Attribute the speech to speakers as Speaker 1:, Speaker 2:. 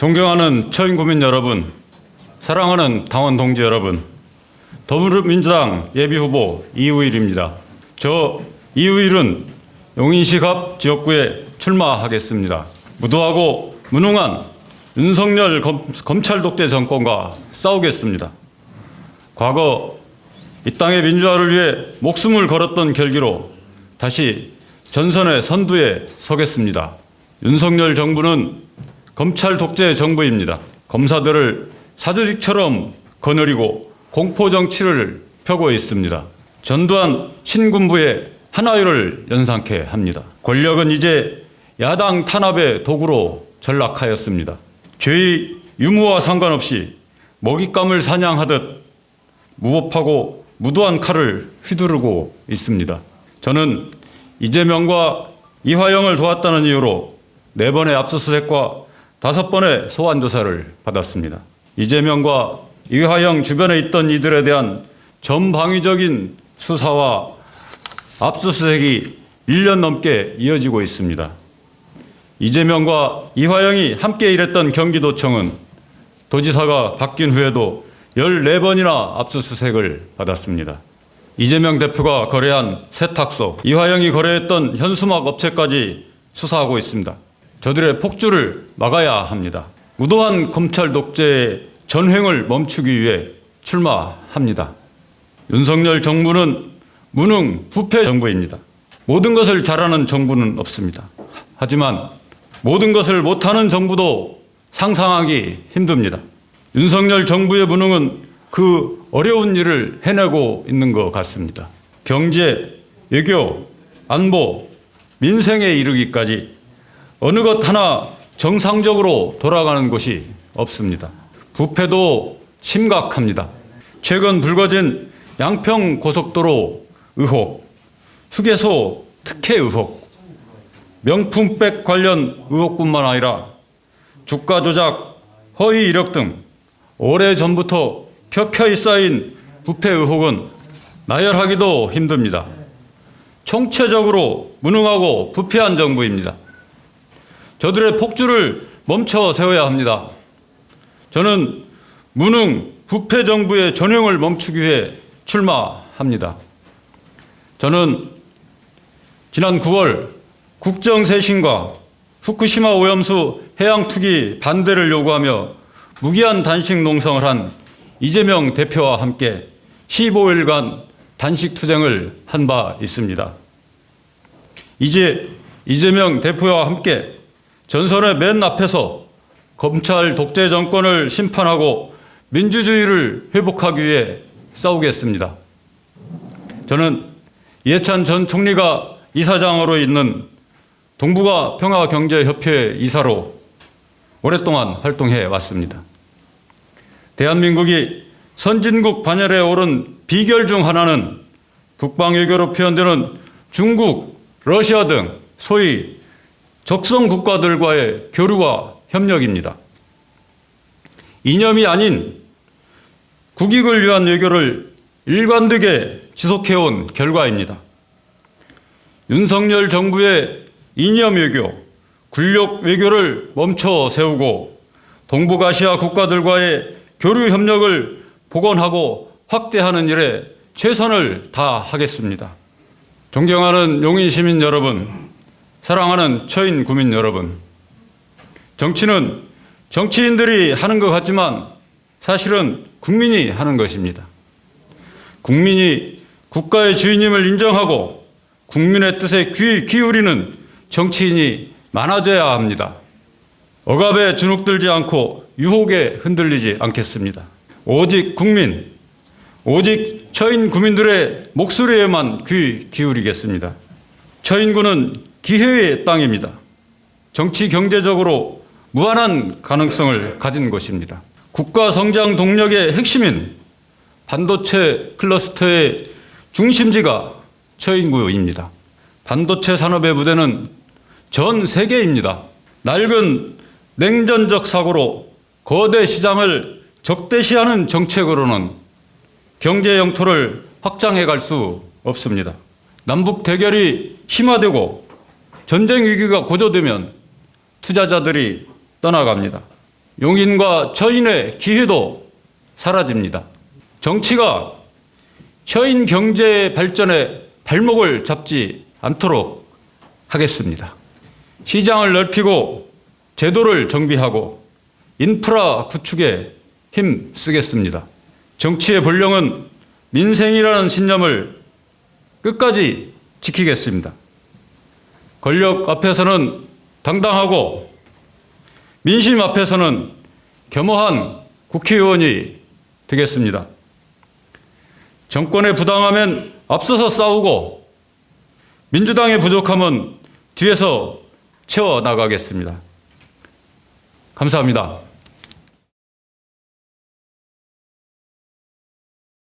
Speaker 1: 존경하는 처인구민 여러분, 사랑하는 당원 동지 여러분, 더불어민주당 예비후보 이우일입니다. 저 이우일은 용인시갑 지역구에 출마하겠습니다. 무도하고 무능한 윤석열 검찰 독재 정권과 싸우겠습니다. 과거 이 땅의 민주화를 위해 목숨을 걸었던 결기로 다시 전선의 선두에 서겠습니다. 윤석열 정부는 검찰 독재 정부입니다. 검사들을 사조직처럼 거느리고 공포 정치를 펴고 있습니다. 전두환 신군부의 한아유를 연상케 합니다. 권력은 이제 야당 탄압의 도구로 전락하였습니다. 죄의 유무와 상관없이 먹잇감을 사냥하듯 무법하고 무도한 칼을 휘두르고 있습니다. 저는 이재명과 이화영을 도왔다는 이유로 4번의 압수수색과 5번의 소환조사를 받았습니다. 이재명과 이화영 주변에 있던 이들에 대한 전방위적인 수사와 압수수색이 1년 넘게 이어지고 있습니다. 이재명과 이화영이 함께 일했던 경기도청은 도지사가 바뀐 후에도 14번이나 압수수색을 받았습니다. 이재명 대표가 거래한 세탁소, 이화영이 거래했던 현수막 업체까지 수사하고 있습니다. 저들의 폭주를 막아야 합니다. 무도한 검찰 독재의 전횡을 멈추기 위해 출마합니다. 윤석열 정부는 무능 부패 정부입니다. 모든 것을 잘하는 정부는 없습니다. 하지만 모든 것을 못하는 정부도 상상하기 힘듭니다. 윤석열 정부의 무능은 그 어려운 일을 해내고 있는 것 같습니다. 경제, 외교, 안보, 민생에 이르기까지 어느 것 하나 정상적으로 돌아가는 곳이 없습니다. 부패도 심각합니다. 최근 불거진 양평 고속도로 의혹, 휴게소 특혜 의혹, 명품백 관련 의혹뿐만 아니라 주가 조작, 허위 이력 등 오래전부터 켜켜이 쌓인 부패 의혹은 나열하기도 힘듭니다. 총체적으로 무능하고 부패한 정부입니다. 저들의 폭주를 멈춰 세워야 합니다. 저는 무능 부패 정부의 전횡을 멈추기 위해 출마합니다. 저는 지난 9월 국정쇄신과 후쿠시마 오염수 해양 투기 반대를 요구하며 무기한 단식 농성을 한 이재명 대표와 함께 15일간 단식 투쟁을 한 바 있습니다. 이제 이재명 대표와 함께 전선의 맨 앞에서 검찰 독재 정권을 심판하고 민주주의를 회복하기 위해 싸우겠습니다. 저는 이해찬 전 총리가 이사장으로 있는 동북아 평화경제협회 이사로 오랫동안 활동해 왔습니다. 대한민국이 선진국 반열에 오른 비결 중 하나는 국방외교로 표현되는 중국, 러시아 등 소위 적성 국가들과의 교류와 협력입니다. 이념이 아닌 국익을 위한 외교를 일관되게 지속해온 결과입니다. 윤석열 정부의 이념 외교, 굴욕 외교를 멈춰 세우고 동북아시아 국가들과의 교류 협력을 복원하고 확대하는 일에 최선을 다하겠습니다. 존경하는 용인 시민 여러분, 사랑하는 처인 구민 여러분, 정치는 정치인들이 하는 것 같지만 사실은 국민이 하는 것입니다. 국민이 국가의 주인임을 인정하고 국민의 뜻에 귀 기울이는 정치인이 많아져야 합니다. 억압에 주눅들지 않고 유혹에 흔들리지 않겠습니다. 오직 국민, 오직 처인 구민들의 목소리에만 귀 기울이겠습니다. 처인구는 기회의 땅입니다. 정치 경제적으로 무한한 가능성을 가진 곳입니다. 국가 성장 동력의 핵심인 반도체 클러스터의 중심지가 처인구입니다. 반도체 산업의 무대는 전 세계입니다. 낡은 냉전적 사고로 거대 시장을 적대시하는 정책으로는 경제 영토를 확장해 갈 수 없습니다. 남북 대결이 심화되고 전쟁 위기가 고조되면 투자자들이 떠나갑니다. 용인과 처인의 기회도 사라집니다. 정치가 처인 경제 발전에 발목을 잡지 않도록 하겠습니다. 시장을 넓히고 제도를 정비하고 인프라 구축에 힘 쓰겠습니다. 정치의 본령은 민생이라는 신념을 끝까지 지키겠습니다. 권력 앞에서는 당당하고 민심 앞에서는 겸허한 국회의원이 되겠습니다. 정권의 부당하면 앞서서 싸우고 민주당의 부족함은 뒤에서 채워나가겠습니다. 감사합니다.